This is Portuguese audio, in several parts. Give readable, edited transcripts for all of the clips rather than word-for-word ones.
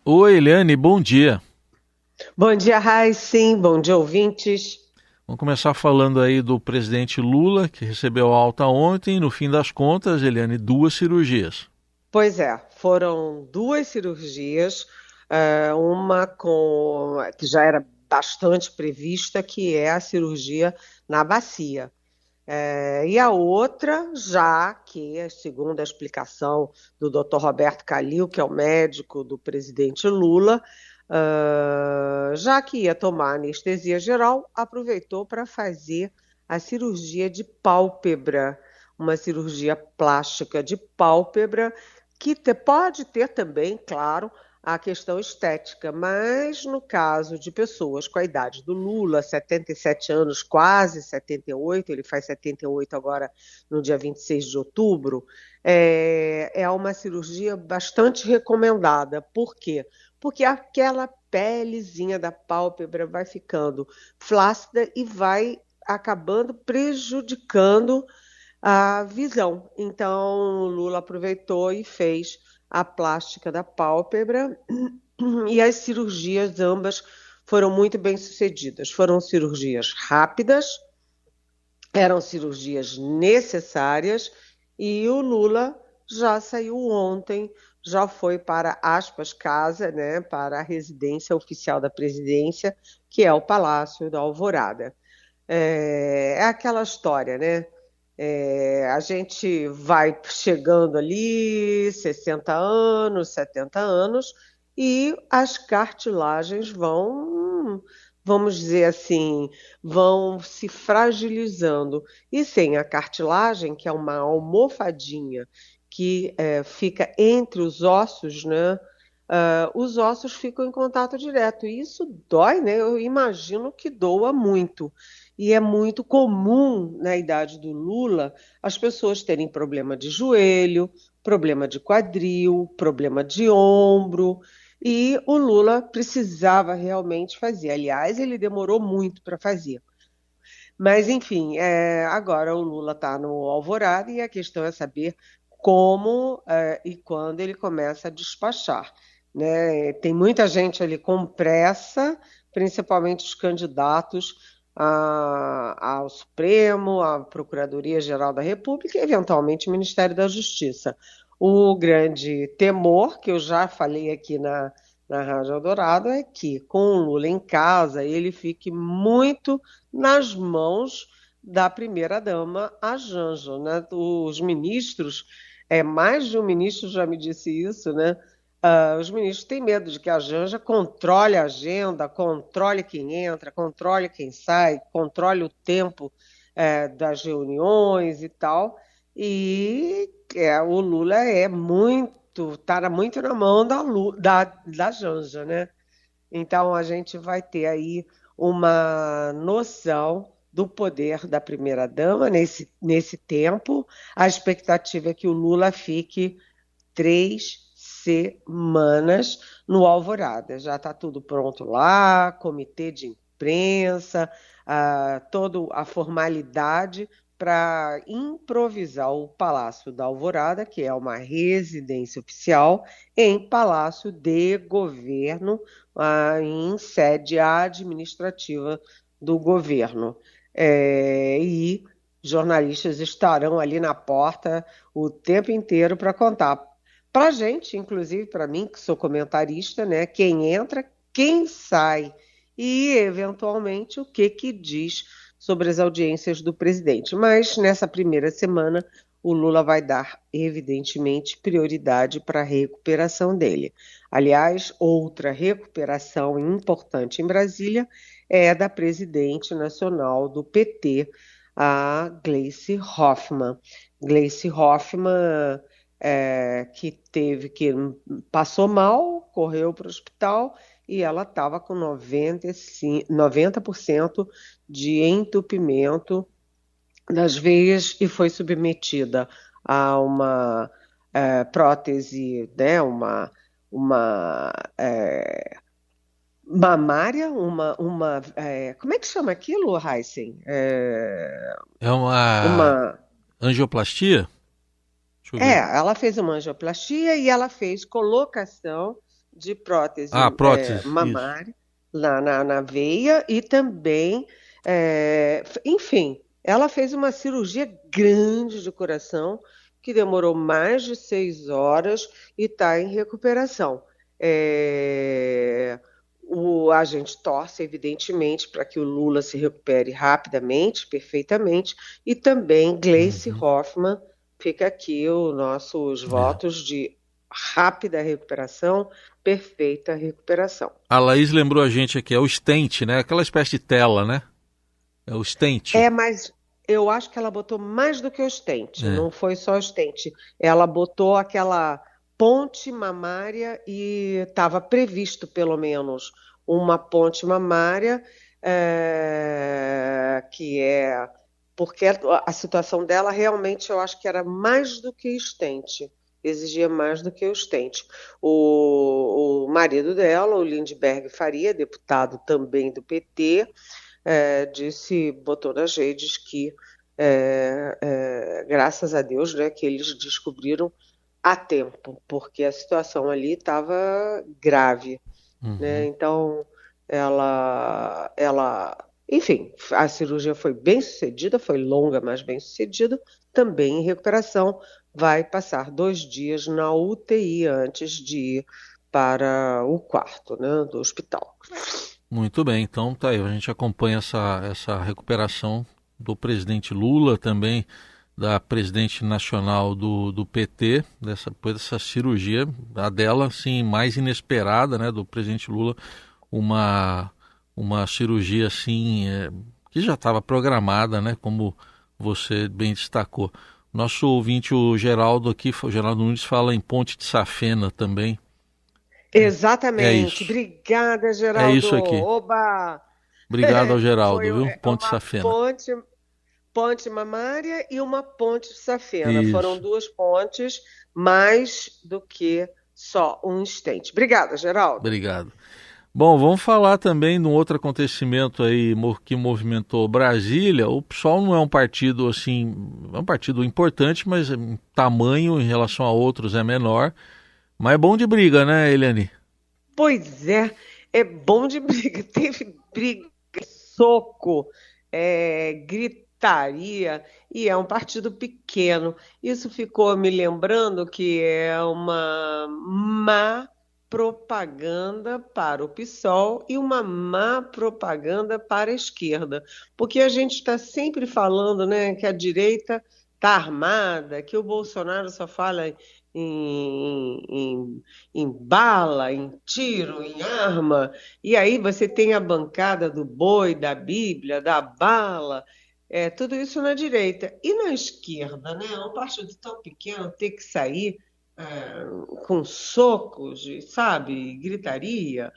Oi, Eliane, bom dia. Bom dia, Raíssen. Bom dia, ouvintes. Vamos começar falando aí do presidente Lula, que recebeu alta ontem. No fim das contas, Eliane, duas cirurgias. Pois é, foram duas cirurgias, uma que já era bastante prevista, que é a cirurgia na bacia. E a outra, já que, segundo a explicação do Dr. Roberto Calil, que é o médico do presidente Lula, já que ia tomar anestesia geral, aproveitou para fazer a cirurgia de pálpebra, uma cirurgia plástica de pálpebra, que pode ter também, claro, a questão estética, mas no caso de pessoas com a idade do Lula, 77 anos, quase 78, ele faz 78 agora no dia 26 de outubro, é uma cirurgia bastante recomendada. Por quê? Porque aquela pelezinha da pálpebra vai ficando flácida e vai acabando prejudicando a visão. Então, Lula aproveitou e fez a plástica da pálpebra e as cirurgias ambas foram muito bem sucedidas. Foram cirurgias rápidas, eram cirurgias necessárias e o Lula já saiu ontem, já foi para aspas casa, né, para a residência oficial da presidência, que é o Palácio da Alvorada. É aquela história, né? A gente vai chegando ali, 60 anos, 70 anos, e as cartilagens vão, vamos dizer assim, vão se fragilizando. E sem a cartilagem, que é uma almofadinha que fica entre os ossos, né? Os ossos ficam em contato direto. E isso dói, né? Eu imagino que doa muito. E é muito comum na idade do Lula as pessoas terem problema de joelho, problema de quadril, problema de ombro. E o Lula precisava realmente fazer. Aliás, ele demorou muito para fazer. Mas, enfim, agora o Lula está no Alvorada e a questão é saber como e quando ele começa a despachar, né? Tem muita gente ali com pressa, principalmente os candidatos ao Supremo, à Procuradoria-Geral da República e, eventualmente, o Ministério da Justiça. O grande temor, que eu já falei aqui na Rádio Eldorado, é que, com o Lula em casa, ele fique muito nas mãos da primeira-dama, a Janja, né? Os ministros, mais de um ministro já me disse isso, né? Os ministros têm medo de que a Janja controle a agenda, controle quem entra, controle quem sai, controle o tempo, das reuniões e tal. E o Lula está muito na mão da Janja, né? Então, a gente vai ter aí uma noção do poder da primeira-dama nesse tempo. A expectativa é que o Lula fique 3 semanas no Alvorada. Já está tudo pronto lá, comitê de imprensa, toda a formalidade para improvisar o Palácio da Alvorada, que é uma residência oficial, em palácio de governo, em sede administrativa do governo. E jornalistas estarão ali na porta o tempo inteiro para contar para a gente, inclusive para mim, que sou comentarista, né? Quem entra, quem sai e, eventualmente, o que que diz sobre as audiências do presidente. Mas nessa primeira semana, o Lula vai dar, evidentemente, prioridade para a recuperação dele. Aliás, outra recuperação importante em Brasília é a da presidente nacional do PT, a Gleice Hoffmann. Gleice Hoffmann que passou mal, correu para o hospital e ela estava com 95, 90% de entupimento das veias e foi submetida a uma prótese, né, uma mamária, como é que chama aquilo, Heisen? É uma Uma angioplastia? Deixa eu ver. Ela fez uma angioplastia e ela fez colocação de prótese Ah, prótese, isso. mamária na veia e também, enfim, ela fez uma cirurgia grande de coração que demorou mais de 6 horas e está em recuperação. É, a gente torce, evidentemente, para que o Lula se recupere rapidamente, perfeitamente, e também Gleice Uhum. Hoffmann, fica aqui os nossos É. votos de rápida recuperação, perfeita recuperação. A Laís lembrou a gente aqui, é o stent, né? Aquela espécie de tela, né? É o stent. Mas eu acho que ela botou mais do que o stent, É. não foi só o stent. Ela botou aquela ponte mamária e estava previsto, pelo menos, uma ponte mamária, que é. Porque a situação dela realmente eu acho que era mais do que stent, exigia mais do que o stent. O marido dela, o Lindbergh Faria, deputado também do PT, botou nas redes que, graças a Deus, né, que eles descobriram a tempo, porque a situação ali estava grave, né? Uhum. Então, enfim, a cirurgia foi bem sucedida, foi longa, mas bem sucedida, também em recuperação, vai passar 2 dias na UTI antes de ir para o quarto, né, do hospital. Muito bem, então tá aí. A gente acompanha essa recuperação do presidente Lula, também da presidente nacional do PT, depois dessa cirurgia, a dela, assim, mais inesperada, né, do presidente Lula, uma, uma cirurgia, assim, que já estava programada, né, como você bem destacou. Nosso ouvinte, o Geraldo aqui, o Geraldo Nunes, fala em Ponte de Safena também. É Exatamente. isso. Obrigada, É Geraldo. isso aqui. Oba! Obrigado ao Foi Geraldo, viu? Ponte uma Safena. ponte mamária e uma ponte de safena. Foram Isso. duas pontes, mais do que só um estente. Obrigada, Geraldo. Obrigado. Bom, vamos falar também de um outro acontecimento aí que movimentou Brasília. O PSOL não é um partido assim, é um partido importante, mas em tamanho em relação a outros é menor. Mas é bom de briga, né, Eliane? Pois é bom de briga. Teve briga, soco, gritaria, e é um partido pequeno. Isso ficou me lembrando que é uma má propaganda para o PSOL e uma má propaganda para a esquerda, porque a gente está sempre falando, né, que a direita está armada, que o Bolsonaro só fala em, em, em bala, em tiro, em arma, e aí você tem a bancada do boi, da Bíblia, da bala, tudo isso na direita. E na esquerda, né? Um partido tão pequeno ter que sair com socos, sabe, gritaria.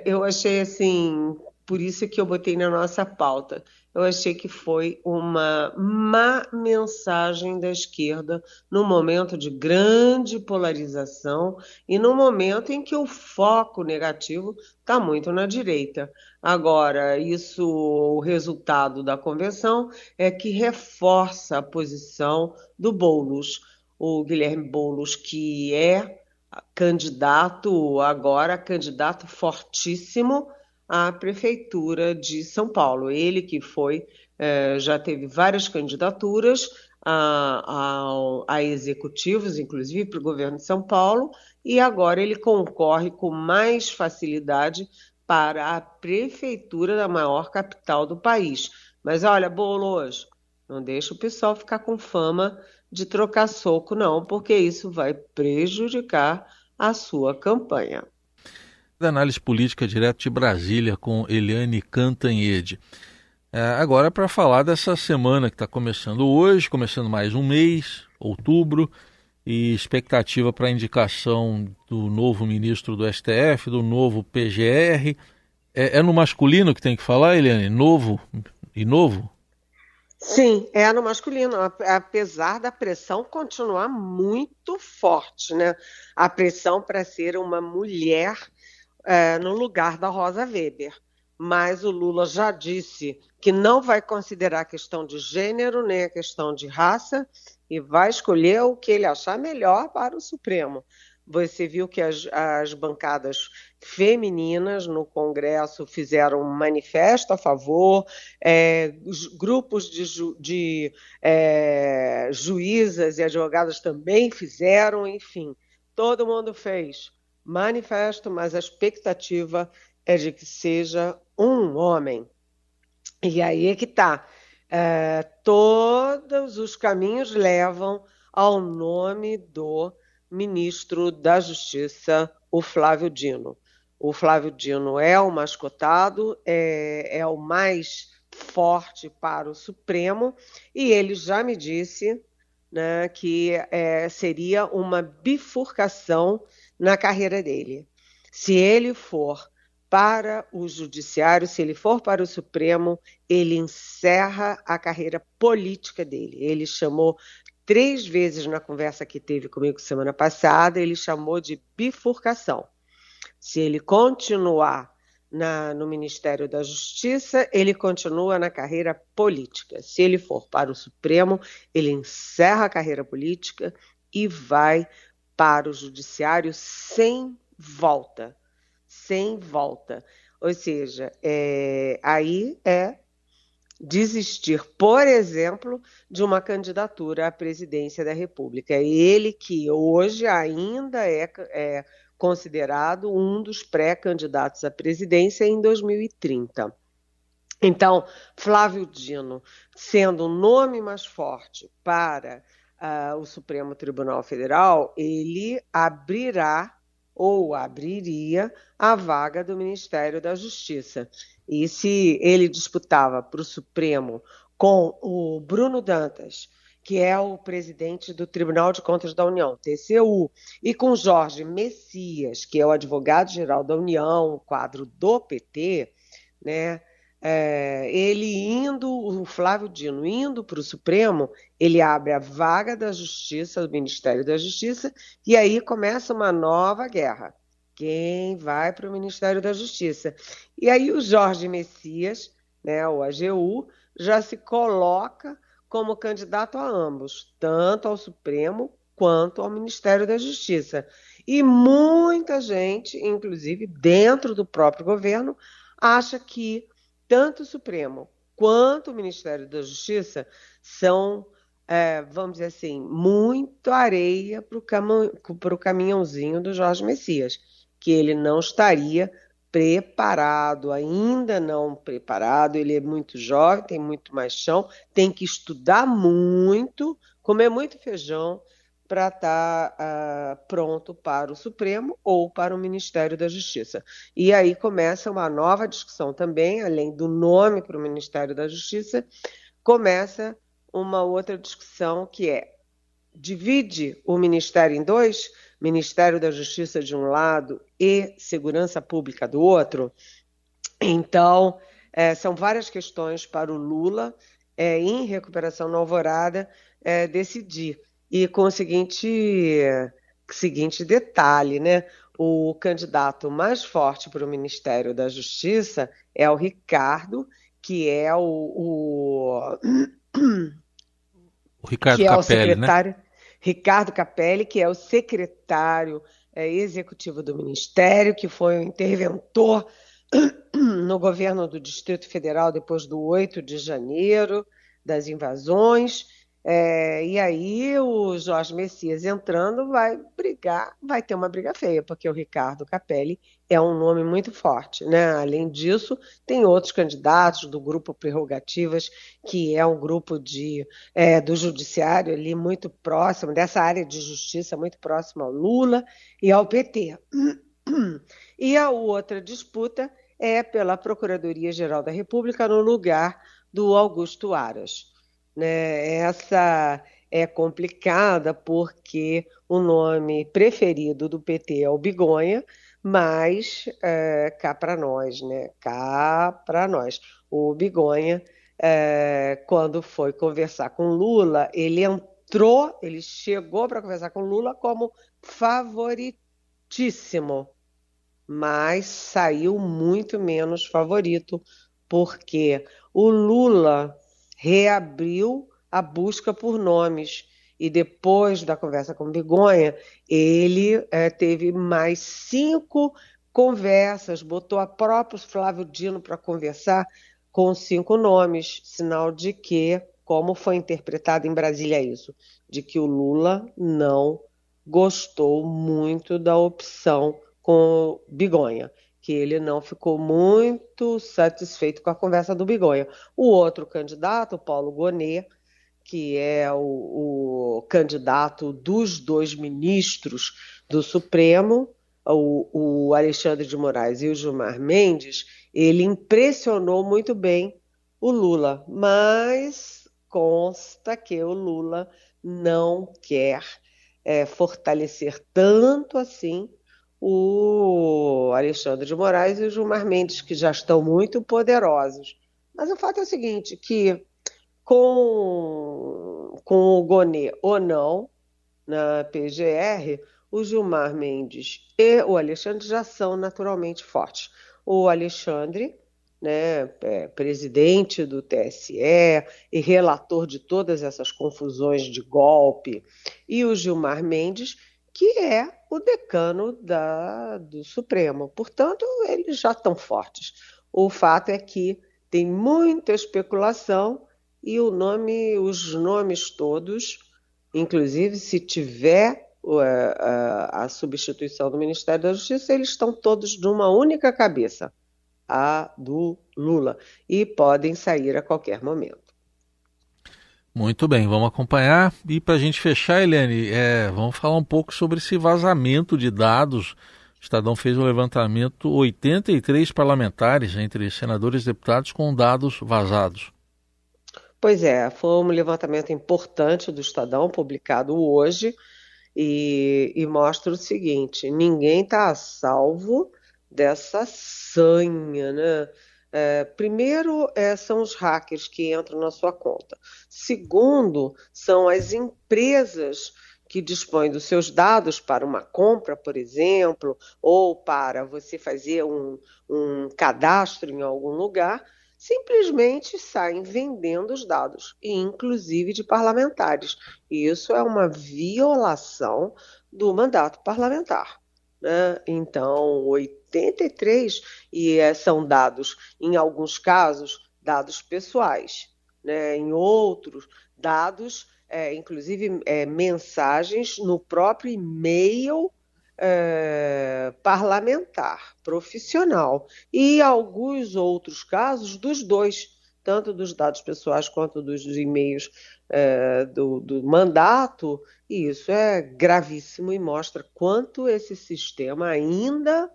Eu achei assim, por isso que eu botei na nossa pauta. Eu achei que foi uma má mensagem da esquerda num momento de grande polarização e num momento em que o foco negativo está muito na direita. Agora, o resultado da convenção é que reforça a posição do Boulos, o Guilherme Boulos, que é candidato fortíssimo à prefeitura de São Paulo. Ele que já teve várias candidaturas a executivos, inclusive para o governo de São Paulo, e agora ele concorre com mais facilidade para a prefeitura da maior capital do país. Mas olha, Boulos, não deixa o pessoal ficar com fama de trocar soco, não, porque isso vai prejudicar a sua campanha. Da análise política direto de Brasília com Eliane Cantanhede. Agora para falar dessa semana que está começando hoje, começando mais um mês, outubro, e expectativa para a indicação do novo ministro do STF, do novo PGR. É no masculino que tem que falar, Eliane? Novo e novo? Sim, é no masculino, apesar da pressão continuar muito forte, né? A pressão para ser uma mulher no lugar da Rosa Weber. Mas o Lula já disse que não vai considerar a questão de gênero nem a questão de raça e vai escolher o que ele achar melhor para o Supremo. Você viu que as bancadas femininas no Congresso fizeram um manifesto a favor, os grupos de juízas e advogadas também fizeram, enfim, todo mundo fez manifesto, mas a expectativa é de que seja um homem. E aí é que está. Todos os caminhos levam ao nome do ministro da Justiça, o Flávio Dino. O Flávio Dino é o mais cotado, é o mais forte para o Supremo, e ele já me disse, né, que seria uma bifurcação na carreira dele. Se ele for para o Judiciário, se ele for para o Supremo, ele encerra a carreira política dele. Ele chamou 3 vezes na conversa que teve comigo semana passada, ele chamou de bifurcação. Se ele continuar no Ministério da Justiça, ele continua na carreira política. Se ele for para o Supremo, ele encerra a carreira política e vai para o Judiciário sem volta. Sem volta. Ou seja, aí é desistir, por exemplo, de uma candidatura à presidência da República. Ele que hoje ainda é considerado um dos pré-candidatos à presidência em 2030. Então, Flávio Dino, sendo o nome mais forte para o Supremo Tribunal Federal, ele abrirá ou abriria a vaga do Ministério da Justiça. E se ele disputava para o Supremo com o Bruno Dantas, que é o presidente do Tribunal de Contas da União, TCU, e com Jorge Messias, que é o advogado-geral da União, o quadro do PT, né? O Flávio Dino indo para o Supremo, ele abre a vaga da Justiça, do Ministério da Justiça, e aí começa uma nova guerra. Quem vai para o Ministério da Justiça? E aí o Jorge Messias, né, o AGU, já se coloca como candidato a ambos, tanto ao Supremo quanto ao Ministério da Justiça. E muita gente, inclusive dentro do próprio governo, acha que tanto o Supremo quanto o Ministério da Justiça são, vamos dizer assim, muito areia para o caminhãozinho do Jorge Messias, que ele não estaria preparado, ainda não preparado, ele é muito jovem, tem muito mais chão, tem que estudar muito, comer muito feijão para estar pronto para o Supremo ou para o Ministério da Justiça. E aí começa uma nova discussão também, além do nome para o Ministério da Justiça, começa uma outra discussão que divide o Ministério em dois, Ministério da Justiça de um lado e Segurança Pública do outro. Então, são várias questões para o Lula, em recuperação na Alvorada, decidir. E com o seguinte detalhe, né? O candidato mais forte para o Ministério da Justiça é o Ricardo, que é O Ricardo que é o Capelli, né? secretário, Ricardo Capelli, que é o secretário executivo do Ministério, que foi o interventor no governo do Distrito Federal depois do 8 de janeiro, das invasões. E aí o Jorge Messias entrando vai brigar, vai ter uma briga feia, porque o Ricardo Capelli é um nome muito forte, né? Além disso, tem outros candidatos do grupo Prerrogativas, que é um grupo do judiciário ali muito próximo, dessa área de justiça muito próximo ao Lula e ao PT. E a outra disputa é pela Procuradoria-Geral da República no lugar do Augusto Aras. Né? Essa é complicada porque o nome preferido do PT é o Bigonha, mas cá para nós, né? Cá para nós. O Bigonha, quando foi conversar com Lula, ele chegou para conversar com Lula como favoritíssimo, mas saiu muito menos favorito, porque o Lula reabriu a busca por nomes E depois da conversa com Bigonha, ele teve mais 5 conversas, botou a próprio Flávio Dino para conversar com 5 nomes, sinal de que, como foi interpretado em Brasília isso, de que o Lula não gostou muito da opção com Bigonha, que ele não ficou muito satisfeito com a conversa do Bigonha. O outro candidato, o Paulo Gonet, que é o candidato dos 2 ministros do Supremo, o Alexandre de Moraes e o Gilmar Mendes, ele impressionou muito bem o Lula, mas consta que o Lula não quer fortalecer tanto assim o Alexandre de Moraes e o Gilmar Mendes, que já estão muito poderosos. Mas o fato é o seguinte, que com o Gonê ou não, na PGR, o Gilmar Mendes e o Alexandre já são naturalmente fortes. O Alexandre, né, presidente do TSE e relator de todas essas confusões de golpe, e o Gilmar Mendes, que é o decano do Supremo. Portanto, eles já estão fortes. O fato é que tem muita especulação e os nomes todos, inclusive se tiver a substituição do Ministério da Justiça, eles estão todos de uma única cabeça, a do Lula, e podem sair a qualquer momento. Muito bem, vamos acompanhar. E para a gente fechar, Eliane, vamos falar um pouco sobre esse vazamento de dados. O Estadão fez um levantamento, 83 parlamentares, entre senadores e deputados, com dados vazados. Pois é, foi um levantamento importante do Estadão, publicado hoje, e mostra o seguinte: ninguém está a salvo dessa sanha, né? Primeiro, são os hackers que entram na sua conta. Segundo, são as empresas que dispõem dos seus dados para uma compra, por exemplo, ou para você fazer um cadastro em algum lugar, simplesmente saem vendendo os dados, inclusive de parlamentares. E isso é uma violação do mandato parlamentar, né? Então, 83, são dados, em alguns casos, dados pessoais, né? Em outros, dados, inclusive mensagens no próprio e-mail parlamentar, profissional, e alguns outros casos dos dois, tanto dos dados pessoais quanto dos e-mails do mandato, e isso é gravíssimo e mostra quanto esse sistema ainda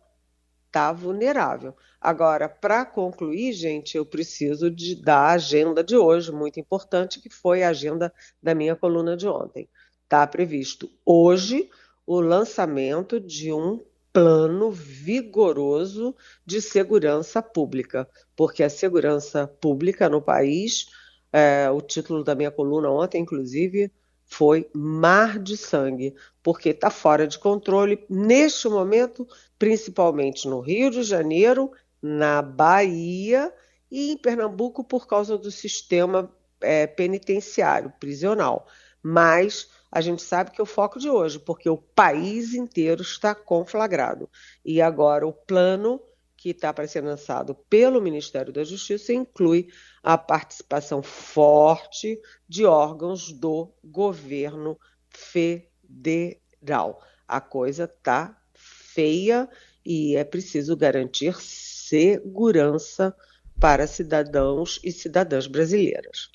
está vulnerável. Agora, para concluir, gente, eu preciso da agenda de hoje, muito importante, que foi a agenda da minha coluna de ontem. Está previsto hoje o lançamento de um plano vigoroso de segurança pública, porque a segurança pública no país, o título da minha coluna ontem, inclusive, foi Mar de Sangue, porque está fora de controle neste momento, principalmente no Rio de Janeiro, na Bahia e em Pernambuco por causa do sistema penitenciário, prisional. Mas a gente sabe que é o foco de hoje, porque o país inteiro está conflagrado. E agora o plano que está para ser lançado pelo Ministério da Justiça inclui a participação forte de órgãos do governo federal. A coisa está feia e é preciso garantir segurança para cidadãos e cidadãs brasileiras.